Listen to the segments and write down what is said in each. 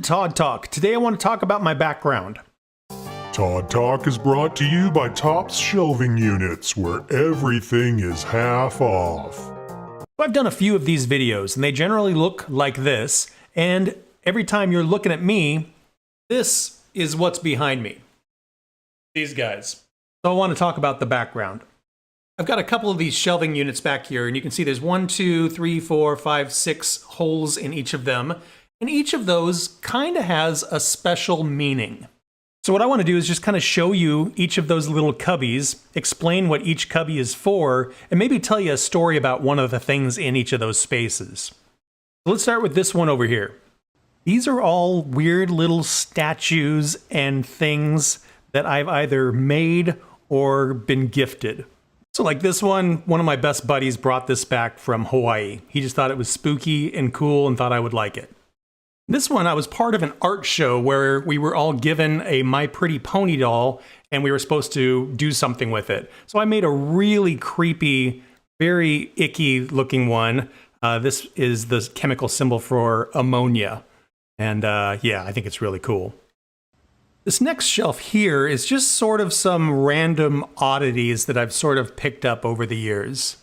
Todd Talk. Today I want to talk about my background. Todd Talk is brought to you by Topps Shelving Units, where everything is half off. I've done a few of these videos, and they generally look like this, and every time you're looking at me, this is what's behind me. These guys. So I want to talk about the background. I've got a couple of these shelving units back here, and you can see there's 1, 2, 3, 4, 5, 6 holes in each of them. And each of those kind of has a special meaning. So what I want to do is just kind of show you each of those little cubbies, explain what each cubby is for, and maybe tell you a story about one of the things in each of those spaces. So let's start with this one over here. These are all weird little statues and things that I've either made or been gifted. So like this one of my best buddies brought this back from Hawaii. He just thought it was spooky and cool and thought I would like it. This one, I was part of an art show where we were all given a My Pretty Pony doll and we were supposed to do something with it. So I made a really creepy, very icky looking one. This is the chemical symbol for ammonia. And yeah, I think it's really cool. This next shelf here is just sort of some random oddities that I've sort of picked up over the years.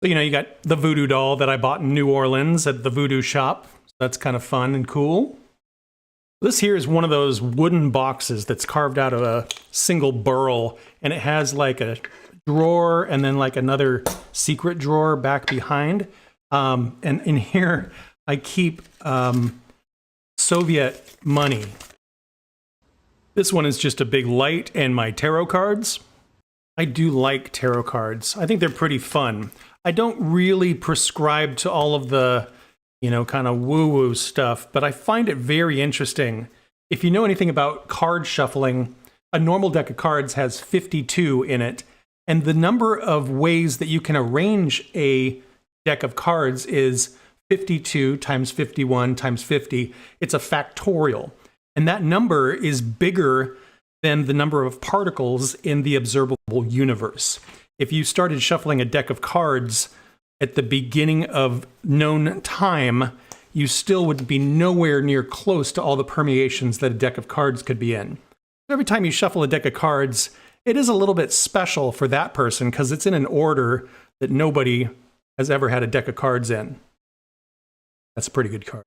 So, you got the voodoo doll that I bought in New Orleans at the voodoo shop. That's kind of fun and cool. This here is one of those wooden boxes that's carved out of a single burl, and it has like a drawer and then like another secret drawer back behind. And in here, I keep Soviet money. This one is just a big light and my tarot cards. I do like tarot cards. I think they're pretty fun. I don't really prescribe to all of the kind of woo-woo stuff, but I find it very interesting. If you know anything about card shuffling, a normal deck of cards has 52 in it, and the number of ways that you can arrange a deck of cards is 52 times 51 times 50. It's a factorial, and that number is bigger than the number of particles in the observable universe. If you started shuffling a deck of cards at the beginning of known time, you still would be nowhere near close to all the permeations that a deck of cards could be in. Every time you shuffle a deck of cards, it is a little bit special for that person because it's in an order that nobody has ever had a deck of cards in. That's a pretty good card.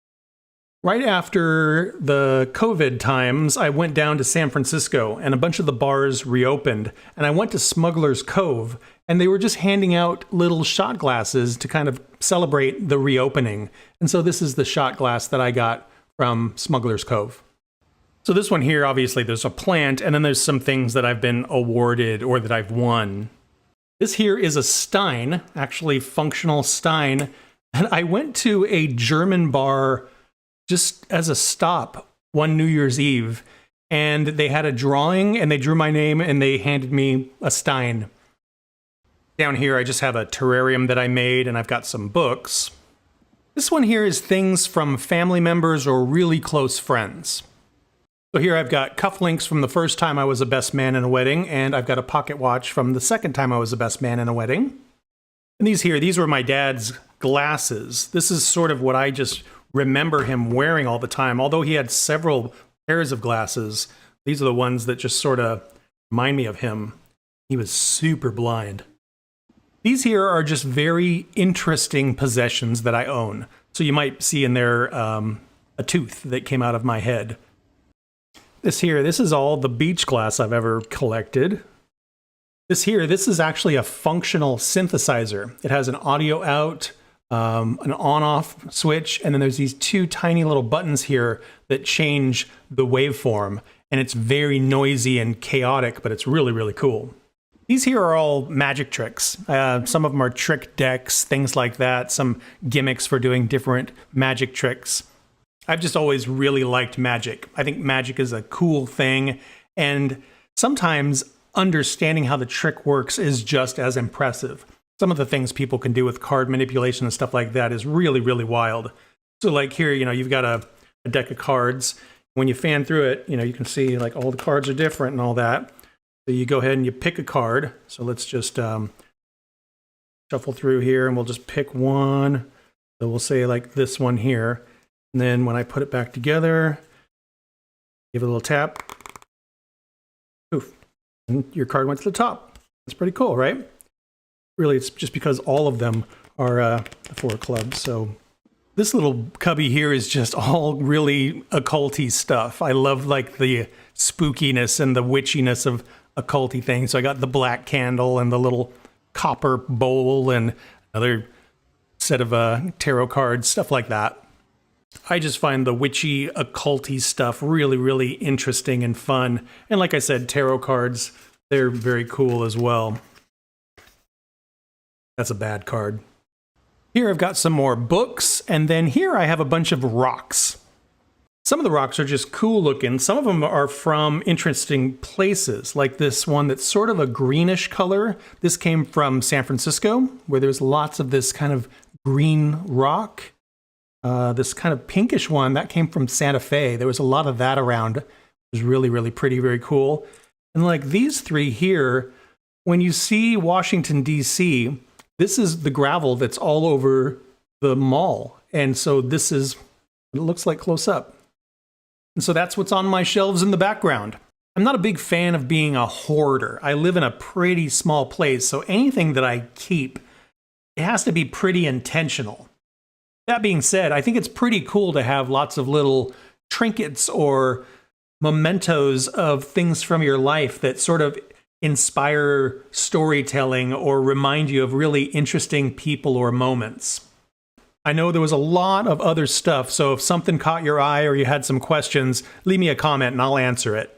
Right after the COVID times, I went down to San Francisco and a bunch of the bars reopened, and I went to Smuggler's Cove, and they were just handing out little shot glasses to kind of celebrate the reopening. And so this is the shot glass that I got from Smuggler's Cove. So this one here, obviously there's a plant, and then there's some things that I've been awarded or that I've won. This here is a stein, actually functional stein, and I went to a German bar just as a stop one New Year's Eve, and they had a drawing and they drew my name and they handed me a stein. Down here I just have a terrarium that I made, and I've got some books. This one here is things from family members or really close friends. So here I've got cufflinks from the first time I was a best man in a wedding, and I've got a pocket watch from the second time I was a best man in a wedding. And these were my dad's glasses. This is sort of what I just remember him wearing all the time. Although he had several pairs of glasses, these are the ones that just sort of remind me of him. He was super blind. These here are just very interesting possessions that I own. So you might see in there a tooth that came out of my head. This is all the beach glass I've ever collected. This is actually a functional synthesizer. It has an audio out, an on-off switch, and then there's these two tiny little buttons here that change the waveform, and it's very noisy and chaotic, but it's really, really cool. These here are all magic tricks. Some of them are trick decks, things like that, some gimmicks for doing different magic tricks. I've just always really liked magic. I think magic is a cool thing, and sometimes understanding how the trick works is just as impressive. Some of the things people can do with card manipulation and stuff like that is really, really wild. So like here, you've got a deck of cards. When you fan through it, you can see like all the cards are different and all that. So you go ahead and you pick a card. So let's just shuffle through here and we'll just pick one. So we'll say like this one here. And then when I put it back together, Give it a little tap. Poof. And your card went to the top. That's pretty cool, right? Really, it's just because all of them are the 4 clubs. So this little cubby here is just all really occulty stuff. I love like the spookiness and the witchiness of occulty things. So I got the black candle and the little copper bowl and another set of tarot cards, stuff like that. I just find the witchy, occulty stuff really, really interesting and fun. And like I said, tarot cards, they're very cool as well. That's a bad card. Here I've got some more books, and then here I have a bunch of rocks. Some of the rocks are just cool looking. Some of them are from interesting places, like this one that's sort of a greenish color. This came from San Francisco, where there's lots of this kind of green rock. This kind of pinkish one, that came from Santa Fe. There was a lot of that around. It was really, really pretty, very cool. And like these 3 here, when you see Washington, D.C., this is the gravel that's all over the mall. And so this is what it looks like close up. And so that's what's on my shelves in the background. I'm not a big fan of being a hoarder. I live in a pretty small place, so anything that I keep, it has to be pretty intentional. That being said, I think it's pretty cool to have lots of little trinkets or mementos of things from your life that sort of inspire storytelling or remind you of really interesting people or moments. I know there was a lot of other stuff, so if something caught your eye or you had some questions, leave me a comment and I'll answer it.